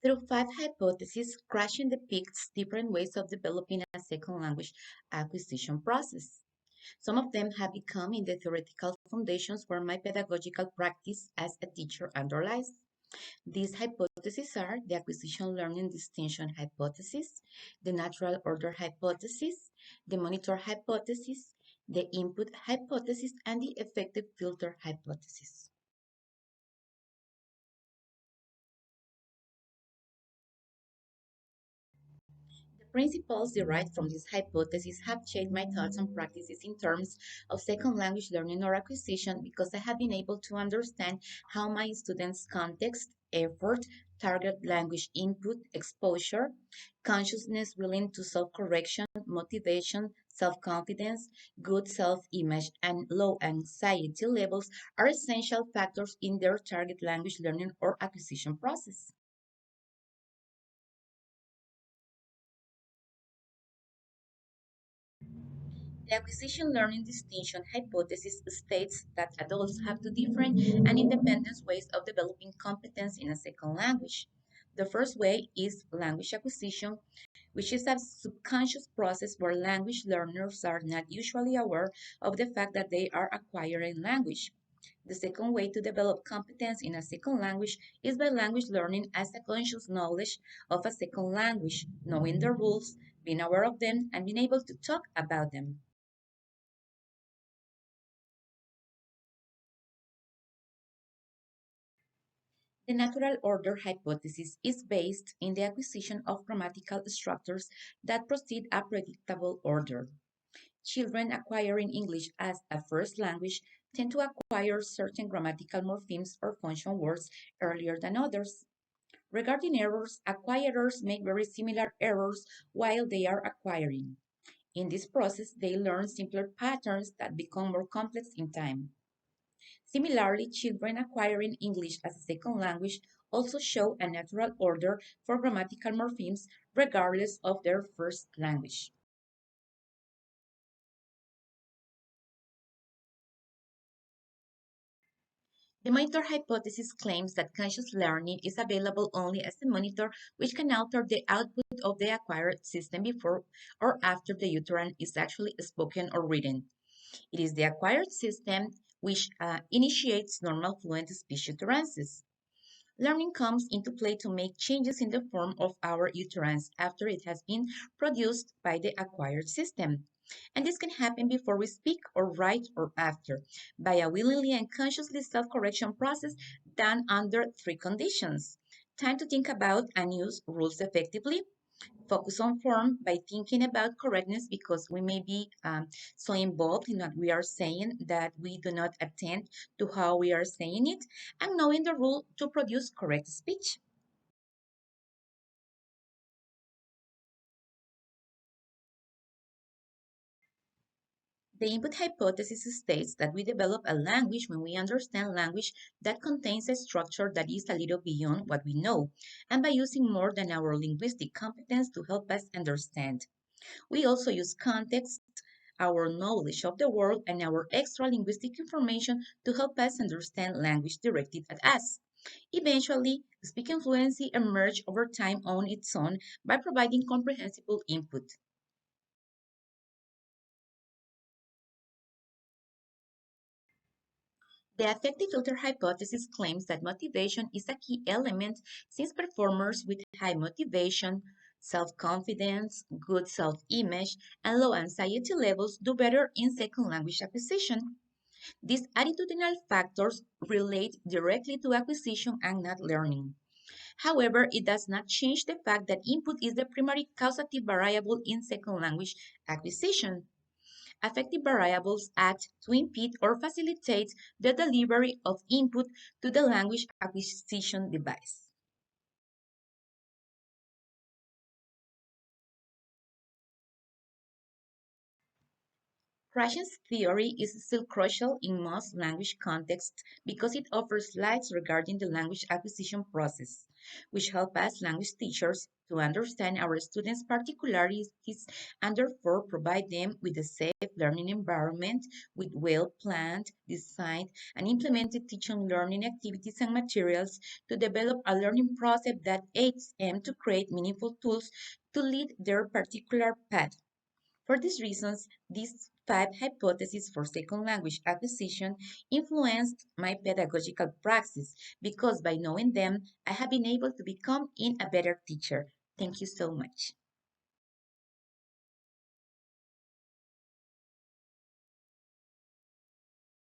Through five hypotheses, Krashen depicts different ways of developing a second language acquisition process. Some of them have become in the theoretical foundations where my pedagogical practice as a teacher underlies. These hypotheses are the acquisition learning distinction hypothesis, the natural order hypothesis, the monitor hypothesis, the input hypothesis, and the effective filter hypothesis. The principles derived from this hypothesis have shaped my thoughts and practices in terms of second language learning or acquisition because I have been able to understand how my students' context, effort, target language input, exposure, consciousness willing to self-correction, motivation, self-confidence, good self-image, and low anxiety levels are essential factors in their target language learning or acquisition process. The acquisition learning distinction hypothesis states that adults have two different and independent ways of developing competence in a second language. The first way is language acquisition, which is a subconscious process where language learners are not usually aware of the fact that they are acquiring language. The second way to develop competence in a second language is by language learning as a conscious knowledge of a second language, knowing the rules, being aware of them, and being able to talk about them. The natural order hypothesis is based in the acquisition of grammatical structures that proceed a predictable order. Children acquiring English as a first language tend to acquire certain grammatical morphemes or function words earlier than others. Regarding errors, acquirers make very similar errors while they are acquiring. In this process, they learn simpler patterns that become more complex in time. Similarly, children acquiring English as a second language also show a natural order for grammatical morphemes regardless of their first language. The monitor hypothesis claims that conscious learning is available only as a monitor which can alter the output of the acquired system before or after the uterine is actually spoken or written. It is the acquired system which initiates normal fluent speech utterances. Learning comes into play to make changes in the form of our utterance after it has been produced by the acquired system. And this can happen before we speak or write or after, by a willingly and consciously self-correction process done under three conditions. Time to think about and use rules effectively, focus on form by thinking about correctness because we may be so involved in what we are saying that we do not attend to how we are saying it, and knowing the rule to produce correct speech. The input hypothesis states that we develop a language when we understand language that contains a structure that is a little beyond what we know, and by using more than our linguistic competence to help us understand. We also use context, our knowledge of the world, and our extra linguistic information to help us understand language directed at us. Eventually, speaking fluency emerged over time on its own by providing comprehensible input. The affective filter hypothesis claims that motivation is a key element since performers with high motivation, self-confidence, good self-image, and low anxiety levels do better in second language acquisition. These attitudinal factors relate directly to acquisition and not learning. However, it does not change the fact that input is the primary causative variable in second language acquisition. Affective variables act to impede or facilitate the delivery of input to the language acquisition device. Krashen's theory is still crucial in most language contexts because it offers lights regarding the language acquisition process, which help us language teachers to understand our students' particularities and therefore provide them with a safe learning environment with well-planned, designed, and implemented teaching learning activities and materials to develop a learning process that aids them to create meaningful tools to lead their particular path. For these reasons, these five hypotheses for second language acquisition influenced my pedagogical practice because by knowing them, I have been able to become a better teacher. Thank you so much.